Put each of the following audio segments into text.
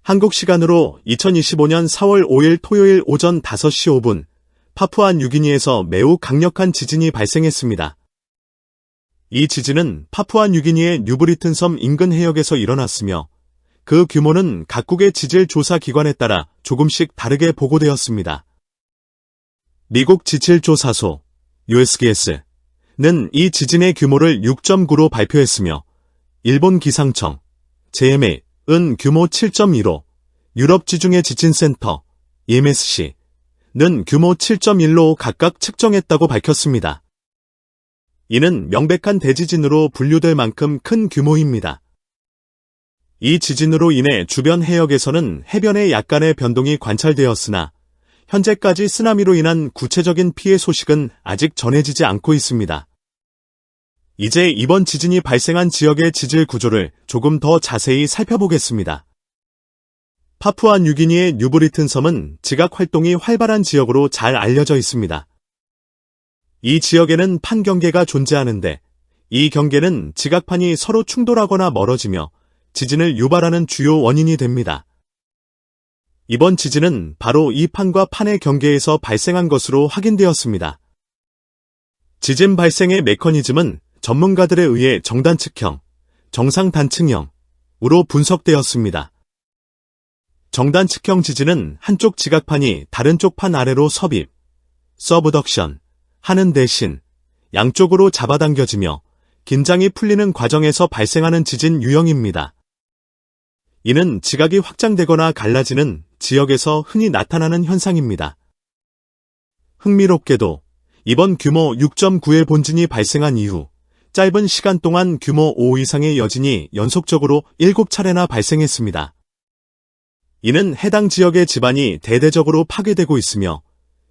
한국 시간으로 2025년 4월 5일 토요일 오전 5시 5분, 파푸아뉴기니에서 매우 강력한 지진이 발생했습니다. 이 지진은 파푸아뉴기니의 뉴브리튼 섬 인근 해역에서 일어났으며 그 규모는 각국의 지질 조사 기관에 따라 조금씩 다르게 보고되었습니다. 미국 지질조사소 USGS는 이 지진의 규모를 6.9로 발표했으며 일본 기상청 JMA은 규모 7.2로 유럽 지중해 지진센터 EMSC는 규모 7.1로 각각 측정했다고 밝혔습니다. 이는 명백한 대지진으로 분류될 만큼 큰 규모입니다. 이 지진으로 인해 주변 해역에서는 해변에 약간의 변동이 관찰되었으나 현재까지 쓰나미로 인한 구체적인 피해 소식은 아직 전해지지 않고 있습니다. 이제 이번 지진이 발생한 지역의 지질 구조를 조금 더 자세히 살펴보겠습니다. 파푸아뉴기니의 뉴브리튼 섬은 지각 활동이 활발한 지역으로 잘 알려져 있습니다. 이 지역에는 판 경계가 존재하는데 이 경계는 지각판이 서로 충돌하거나 멀어지며 지진을 유발하는 주요 원인이 됩니다. 이번 지진은 바로 이 판과 판의 경계에서 발생한 것으로 확인되었습니다. 지진 발생의 메커니즘은 전문가들에 의해 정단측형, 정상단층형으로 분석되었습니다. 정단측형 지진은 한쪽 지각판이 다른 쪽 판 아래로 섭입, 서브덕션 하는 대신 양쪽으로 잡아당겨지며 긴장이 풀리는 과정에서 발생하는 지진 유형입니다. 이는 지각이 확장되거나 갈라지는 지역에서 흔히 나타나는 현상입니다. 흥미롭게도 이번 규모 6.9의 본진이 발생한 이후 짧은 시간 동안 규모 5 이상의 여진이 연속적으로 7차례나 발생했습니다. 이는 해당 지역의 지반이 대대적으로 파괴되고 있으며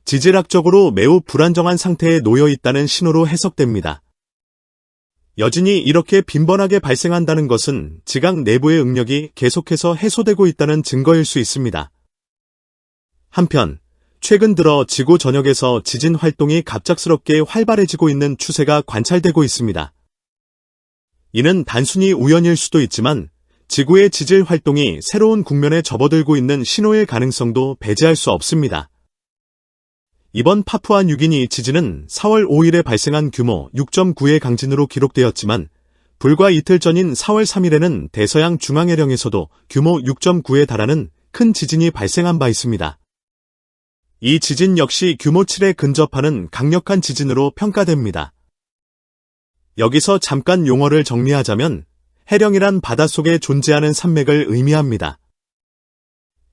지질학적으로 매우 불안정한 상태에 놓여 있다는 신호로 해석됩니다. 여진이 이렇게 빈번하게 발생한다는 것은 지각 내부의 응력이 계속해서 해소되고 있다는 증거일 수 있습니다. 한편, 최근 들어 지구 전역에서 지진 활동이 갑작스럽게 활발해지고 있는 추세가 관찰되고 있습니다. 이는 단순히 우연일 수도 있지만 지구의 지질 활동이 새로운 국면에 접어들고 있는 신호일 가능성도 배제할 수 없습니다. 이번 파푸아뉴기니 지진은 4월 5일에 발생한 규모 6.9의 강진으로 기록되었지만 불과 이틀 전인 4월 3일에는 대서양 중앙해령에서도 규모 6.9에 달하는 큰 지진이 발생한 바 있습니다. 이 지진 역시 규모 7에 근접하는 강력한 지진으로 평가됩니다. 여기서 잠깐 용어를 정리하자면 해령이란 바닷속에 존재하는 산맥을 의미합니다.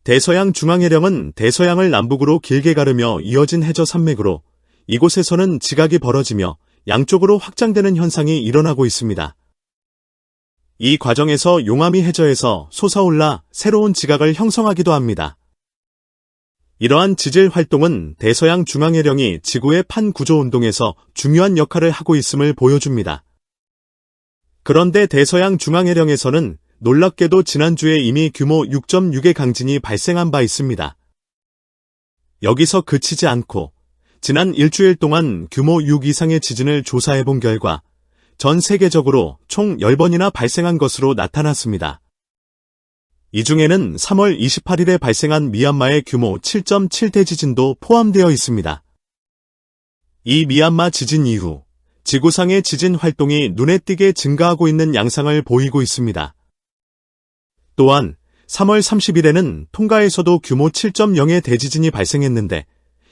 대서양 중앙해령은 대서양을 남북으로 길게 가르며 이어진 해저 산맥으로 이곳에서는 지각이 벌어지며 양쪽으로 확장되는 현상이 일어나고 있습니다. 이 과정에서 용암이 해저에서 솟아올라 새로운 지각을 형성하기도 합니다. 이러한 지질 활동은 대서양 중앙해령이 지구의 판 구조 운동에서 중요한 역할을 하고 있음을 보여줍니다. 그런데 대서양 중앙해령에서는 놀랍게도 지난주에 이미 규모 6.6의 강진이 발생한 바 있습니다. 여기서 그치지 않고 지난 일주일 동안 규모 6 이상의 지진을 조사해본 결과 전 세계적으로 총 10번이나 발생한 것으로 나타났습니다. 이 중에는 3월 28일에 발생한 미얀마의 규모 7.7 대지진도 포함되어 있습니다. 이 미얀마 지진 이후 지구상의 지진 활동이 눈에 띄게 증가하고 있는 양상을 보이고 있습니다. 또한 3월 30일에는 통가에서도 규모 7.0의 대지진이 발생했는데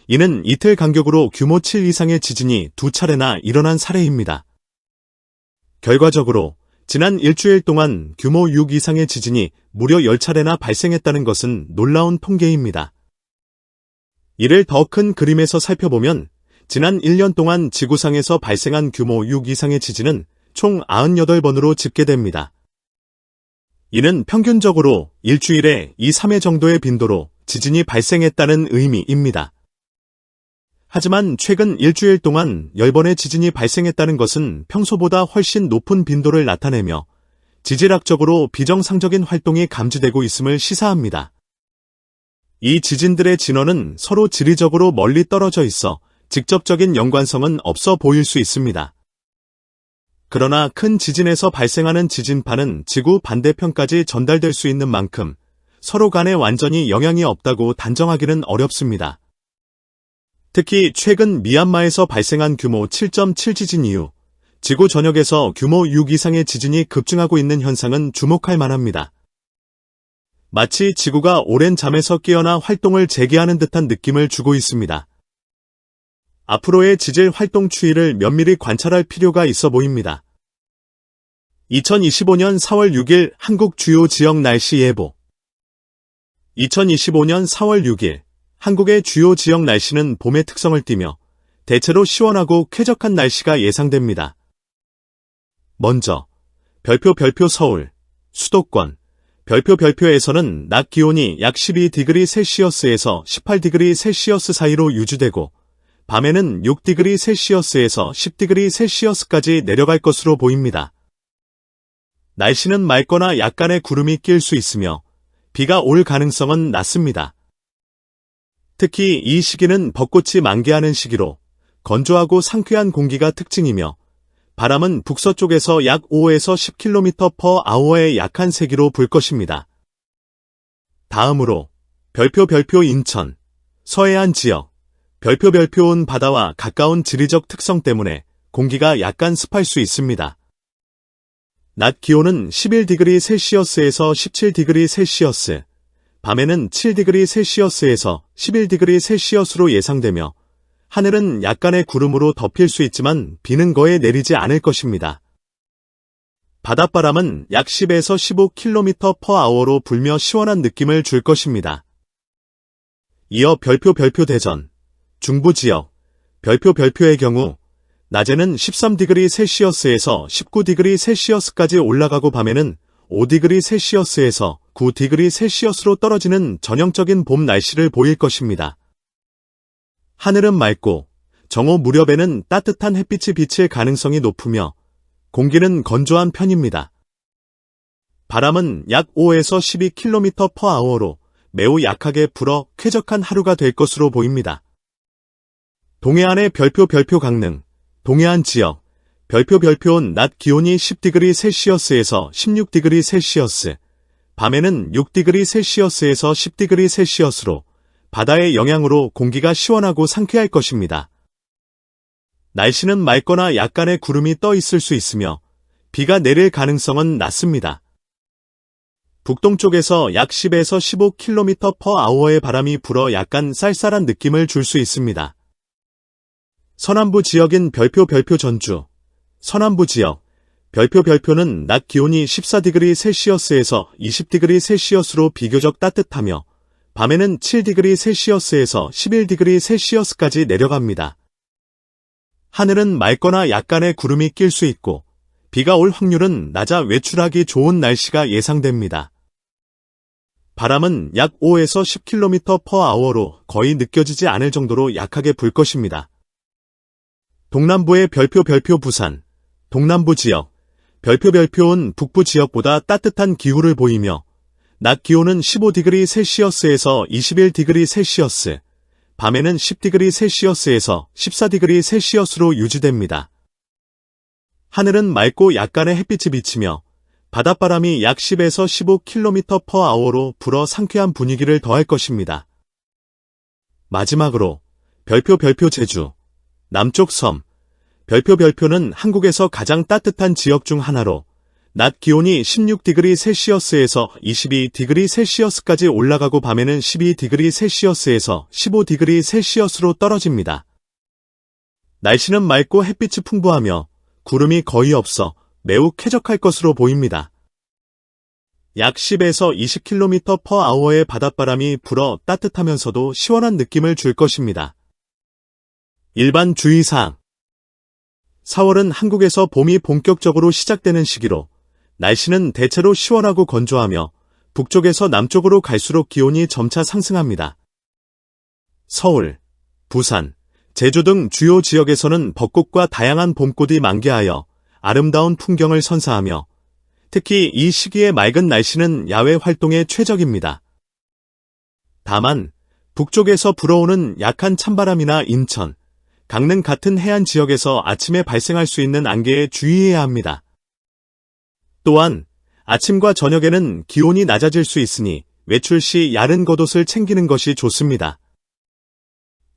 이는 이틀 간격으로 규모 7 이상의 지진이 2차례나 일어난 사례입니다. 결과적으로 지난 일주일 동안 규모 6 이상의 지진이 무려 10차례나 발생했다는 것은 놀라운 통계입니다. 이를 더 큰 그림에서 살펴보면 지난 1년 동안 지구상에서 발생한 규모 6 이상의 지진은 총 98번으로 집계됩니다. 이는 평균적으로 일주일에 2-3회 정도의 빈도로 지진이 발생했다는 의미입니다. 하지만 최근 일주일 동안 10번의 지진이 발생했다는 것은 평소보다 훨씬 높은 빈도를 나타내며 지질학적으로 비정상적인 활동이 감지되고 있음을 시사합니다. 이 지진들의 진원은 서로 지리적으로 멀리 떨어져 있어 직접적인 연관성은 없어 보일 수 있습니다. 그러나 큰 지진에서 발생하는 지진파는 지구 반대편까지 전달될 수 있는 만큼 서로 간에 완전히 영향이 없다고 단정하기는 어렵습니다. 특히 최근 미얀마에서 발생한 규모 7.7 지진 이후 지구 전역에서 규모 6 이상의 지진이 급증하고 있는 현상은 주목할 만합니다. 마치 지구가 오랜 잠에서 깨어나 활동을 재개하는 듯한 느낌을 주고 있습니다. 앞으로의 지질 활동 추이를 면밀히 관찰할 필요가 있어 보입니다. 2025년 4월 6일 한국 주요 지역 날씨 예보. 2025년 4월 6일 한국의 주요 지역 날씨는 봄의 특성을 띠며 대체로 시원하고 쾌적한 날씨가 예상됩니다. 먼저 별표 서울, 수도권, 별표에서는 낮 기온이 약 12°C에서 18°C 사이로 유지되고 밤에는 6°C에서 10°C까지 내려갈 것으로 보입니다. 날씨는 맑거나 약간의 구름이 낄 수 있으며 비가 올 가능성은 낮습니다. 특히 이 시기는 벚꽃이 만개하는 시기로 건조하고 상쾌한 공기가 특징이며 바람은 북서쪽에서 약 5에서 10km/h의 약한 세기로 불 것입니다. 다음으로 별표 인천, 서해안 지역, 별표온 바다와 가까운 지리적 특성 때문에 공기가 약간 습할 수 있습니다. 낮 기온은 11°C에서 17°C, 밤에는 7°C에서 11°C로 예상되며 하늘은 약간의 구름으로 덮일 수 있지만 비는 거의 내리지 않을 것입니다. 바닷바람은 약 10에서 15km/h로 불며 시원한 느낌을 줄 것입니다. 이어 별표 대전, 중부지역, 별표의 경우 낮에는 13°C에서 19°C까지 올라가고 밤에는 5°C에서 9°C로 떨어지는 전형적인 봄 날씨를 보일 것입니다. 하늘은 맑고 정오 무렵에는 따뜻한 햇빛이 비칠 가능성이 높으며 공기는 건조한 편입니다. 바람은 약 5에서 12km/h로 매우 약하게 불어 쾌적한 하루가 될 것으로 보입니다. 동해안의 별표 강릉, 동해안 지역, 별표온 낮 기온이 10°C에서 16°C, 밤에는 6°C에서 10°C로 바다의 영향으로 공기가 시원하고 상쾌할 것입니다. 날씨는 맑거나 약간의 구름이 떠 있을 수 있으며 비가 내릴 가능성은 낮습니다. 북동쪽에서 약 10에서 15km/h의 바람이 불어 약간 쌀쌀한 느낌을 줄 수 있습니다. 서남부 지역인 별표 전주, 서남부 지역, 별표는 낮 기온이 14°C에서 20°C로 비교적 따뜻하며 밤에는 7°C에서 11°C까지 내려갑니다. 하늘은 맑거나 약간의 구름이 낄 수 있고 비가 올 확률은 낮아 외출하기 좋은 날씨가 예상됩니다. 바람은 약 5에서 10km/h로 거의 느껴지지 않을 정도로 약하게 불 것입니다. 동남부의 별표 부산, 동남부 지역, 별표온 북부 지역보다 따뜻한 기후를 보이며 낮 기온은 15°C에서 21°C, 밤에는 10°C에서 14°C로 유지됩니다. 하늘은 맑고 약간의 햇빛이 비치며 바닷바람이 약 10에서 15km/h로 불어 상쾌한 분위기를 더할 것입니다. 마지막으로 별표 제주, 남쪽 섬, 별표는 한국에서 가장 따뜻한 지역 중 하나로 낮 기온이 16°C에서 22°C까지 올라가고 밤에는 12°C에서 15°C로 떨어집니다. 날씨는 맑고 햇빛이 풍부하며 구름이 거의 없어 매우 쾌적할 것으로 보입니다. 약 10에서 20km/h의 바닷바람이 불어 따뜻하면서도 시원한 느낌을 줄 것입니다. 일반 주의사항. 4월은 한국에서 봄이 본격적으로 시작되는 시기로 날씨는 대체로 시원하고 건조하며 북쪽에서 남쪽으로 갈수록 기온이 점차 상승합니다. 서울, 부산, 제주 등 주요 지역에서는 벚꽃과 다양한 봄꽃이 만개하여 아름다운 풍경을 선사하며 특히 이 시기의 맑은 날씨는 야외 활동에 최적입니다. 다만 북쪽에서 불어오는 약한 찬바람이나 인천, 강릉 같은 해안 지역에서 아침에 발생할 수 있는 안개에 주의해야 합니다. 또한 아침과 저녁에는 기온이 낮아질 수 있으니 외출 시 야른 겉옷을 챙기는 것이 좋습니다.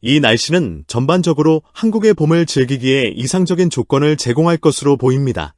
이 날씨는 전반적으로 한국의 봄을 즐기기에 이상적인 조건을 제공할 것으로 보입니다.